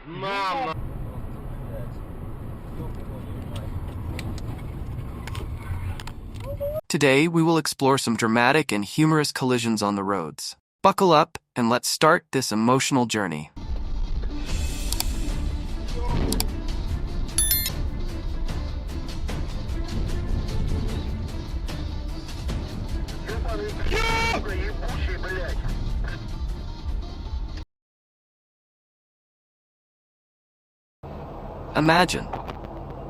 Мама! Today, we will explore some dramatic and humorous collisions on the roads. Buckle up, and let's start this emotional journey. Imagine.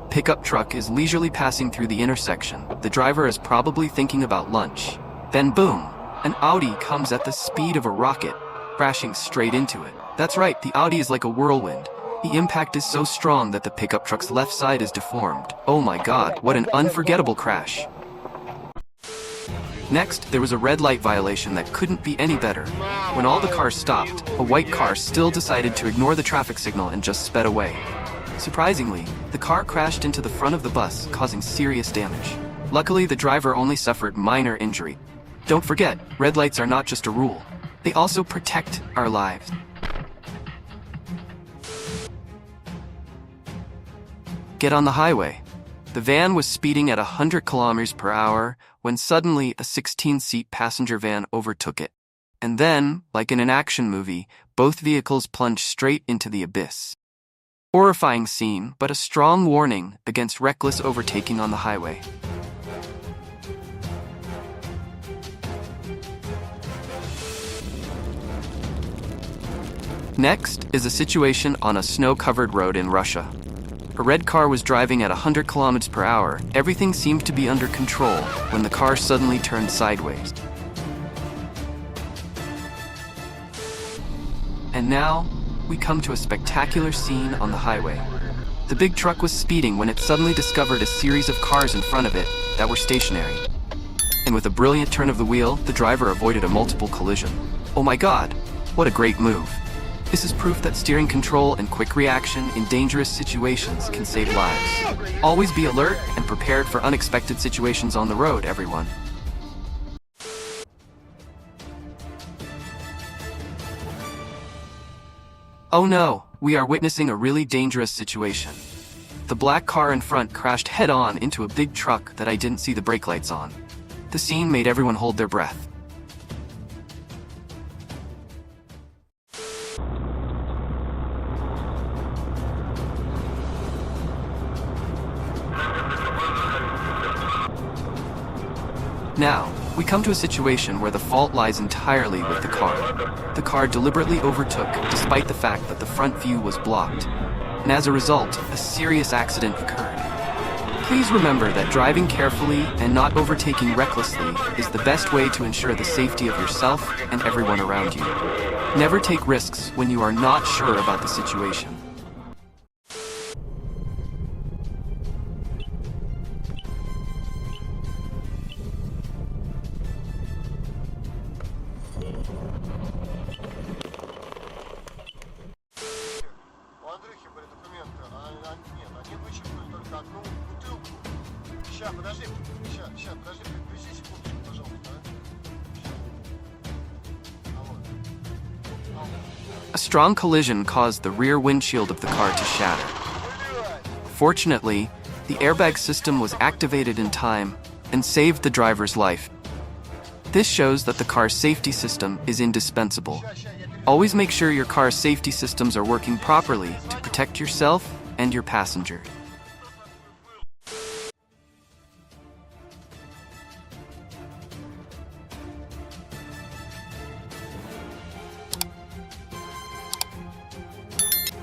Pickup truck is leisurely passing through the intersection. The driver is probably thinking about lunch. Then boom, an Audi comes at the speed of a rocket, crashing straight into it. That's right, the Audi is like a whirlwind. The impact is so strong that the pickup truck's left side is deformed. Oh my god, what an unforgettable crash. Next, there was a red light violation that couldn't be any better. When all the cars stopped, a white car still decided to ignore the traffic signal and just sped away. Surprisingly, the car crashed into the front of the bus, causing serious damage. Luckily, the driver only suffered minor injury. Don't forget, red lights are not just a rule. They also protect our lives. Get on the highway. The van was speeding at 100 kilometers per hour when suddenly a 16-seat passenger van overtook it. And then, like in an action movie, both vehicles plunged straight into the abyss. Horrifying scene, but a strong warning against reckless overtaking on the highway. Next is a situation on a snow-covered road in Russia. A red car was driving at 100 kilometers per hour. Everything seemed to be under control when the car suddenly turned sideways. And now, we come to a spectacular scene on the highway. The big truck was speeding when it suddenly discovered a series of cars in front of it that were stationary. And with a brilliant turn of the wheel, the driver avoided a multiple collision. Oh my god, what a great move. This is proof that steering control and quick reaction in dangerous situations can save lives. Always be alert and prepared for unexpected situations on the road, everyone. Oh no, we are witnessing a really dangerous situation. The black car in front crashed head-on into a big truck that I didn't see the brake lights on. The scene made everyone hold their breath. Now, we come to a situation where the fault lies entirely with the car. The car deliberately overtook despite the fact that the front view was blocked. And as a result, a serious accident occurred. Please remember that driving carefully and not overtaking recklessly is the best way to ensure the safety of yourself and everyone around you. Never take risks when you are not sure about the situation. A strong collision caused the rear windshield of the car to shatter. Fortunately, the airbag system was activated in time and saved the driver's life. This shows that the car's safety system is indispensable. Always make sure your car's safety systems are working properly to protect yourself and your passenger.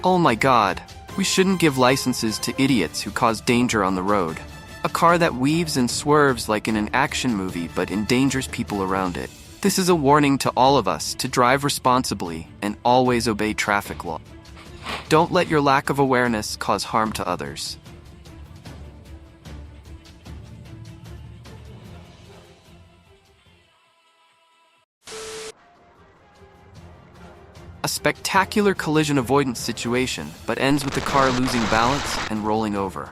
Oh my god, we shouldn't give licenses to idiots who cause danger on the road. A car that weaves and swerves like in an action movie but endangers people around it. This is a warning to all of us to drive responsibly and always obey traffic law. Don't let your lack of awareness cause harm to others. A spectacular collision avoidance situation, but ends with the car losing balance and rolling over.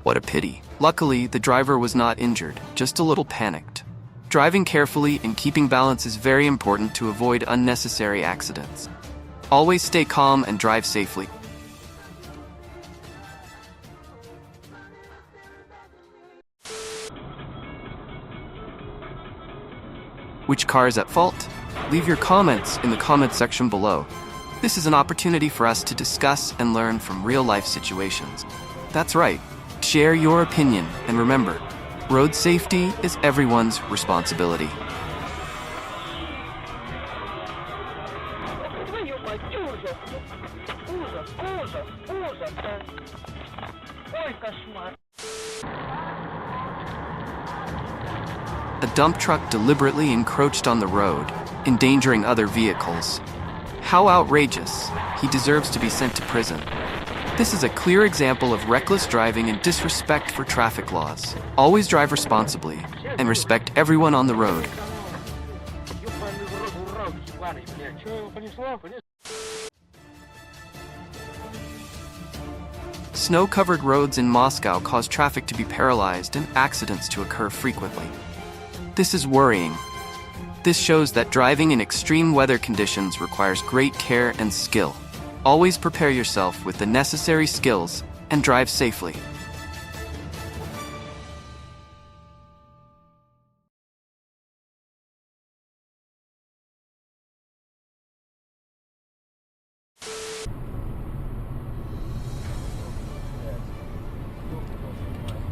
What a pity. Luckily, the driver was not injured, just a little panicked. Driving carefully and keeping balance is very important to avoid unnecessary accidents. Always stay calm and drive safely. Which car is at fault? Leave your comments in the comment section below. This is an opportunity for us to discuss and learn from real-life situations. That's right. Share your opinion, and remember, road safety is everyone's responsibility. A dump truck deliberately encroached on the road, endangering other vehicles. How outrageous! He deserves to be sent to prison. This is a clear example of reckless driving and disrespect for traffic laws. Always drive responsibly and respect everyone on the road. Snow-covered roads in Moscow cause traffic to be paralyzed and accidents to occur frequently. This is worrying. This shows that driving in extreme weather conditions requires great care and skill. Always prepare yourself with the necessary skills and drive safely.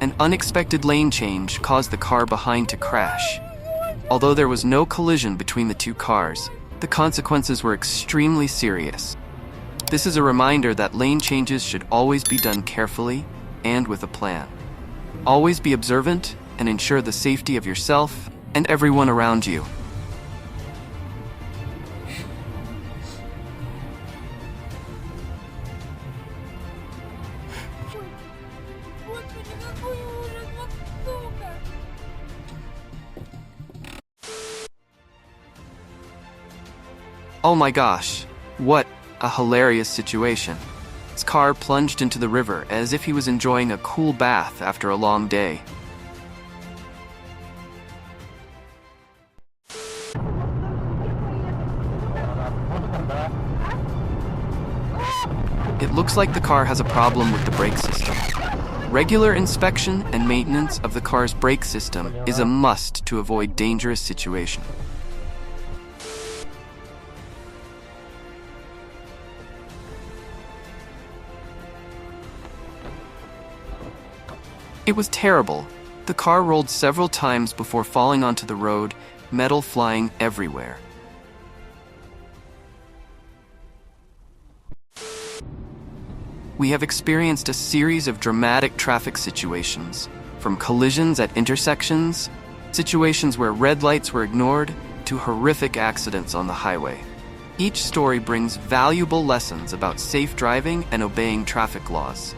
An unexpected lane change caused the car behind to crash. Although there was no collision between the two cars, the consequences were extremely serious. This is a reminder that lane changes should always be done carefully and with a plan. Always be observant and ensure the safety of yourself and everyone around you. Oh my gosh, what a hilarious situation. His car plunged into the river as if he was enjoying a cool bath after a long day. It looks like the car has a problem with the brake system. Regular inspection and maintenance of the car's brake system is a must to avoid dangerous situations. It was terrible. The car rolled several times before falling onto the road, metal flying everywhere. We have experienced a series of dramatic traffic situations, from collisions at intersections, situations where red lights were ignored, to horrific accidents on the highway. Each story brings valuable lessons about safe driving and obeying traffic laws.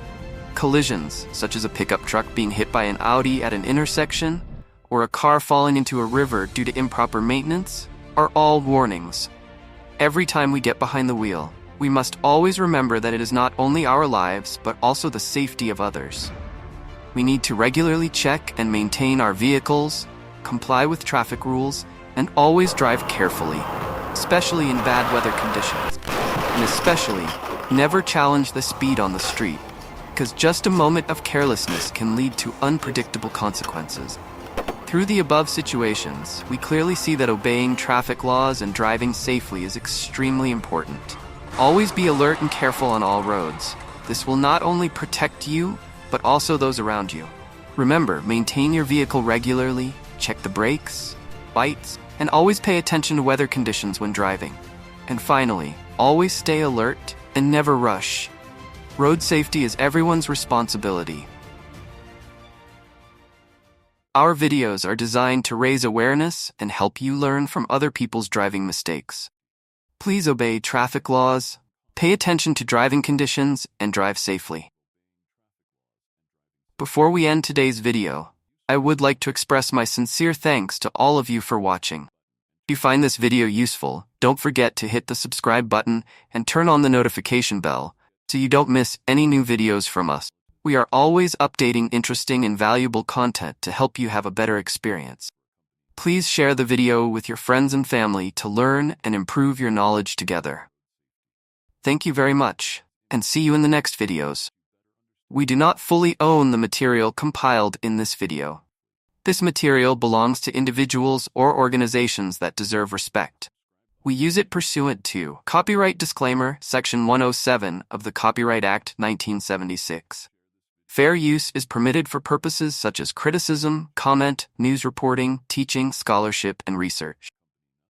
Collisions, such as a pickup truck being hit by an Audi at an intersection, or a car falling into a river due to improper maintenance, are all warnings. Every time we get behind the wheel, we must always remember that it is not only our lives, but also the safety of others. We need to regularly check and maintain our vehicles, comply with traffic rules, and always drive carefully, especially in bad weather conditions. And especially, never challenge the speed on the street, because just a moment of carelessness can lead to unpredictable consequences. Through the above situations, we clearly see that obeying traffic laws and driving safely is extremely important. Always be alert and careful on all roads. This will not only protect you, but also those around you. Remember, maintain your vehicle regularly, check the brakes, lights, and always pay attention to weather conditions when driving. And finally, always stay alert and never rush. Road safety is everyone's responsibility. Our videos are designed to raise awareness and help you learn from other people's driving mistakes. Please obey traffic laws, pay attention to driving conditions, and drive safely. Before we end today's video, I would like to express my sincere thanks to all of you for watching. If you find this video useful, don't forget to hit the subscribe button and turn on the notification bell so you don't miss any new videos from us. We are always updating interesting and valuable content to help you have a better experience. Please share the video with your friends and family to learn and improve your knowledge together. Thank you very much, and see you in the next videos. We do not fully own the material compiled in this video. This material belongs to individuals or organizations that deserve respect. We use it pursuant to Copyright Disclaimer, Section 107 of the Copyright Act 1976. Fair use is permitted for purposes such as criticism, comment, news reporting, teaching, scholarship, and research.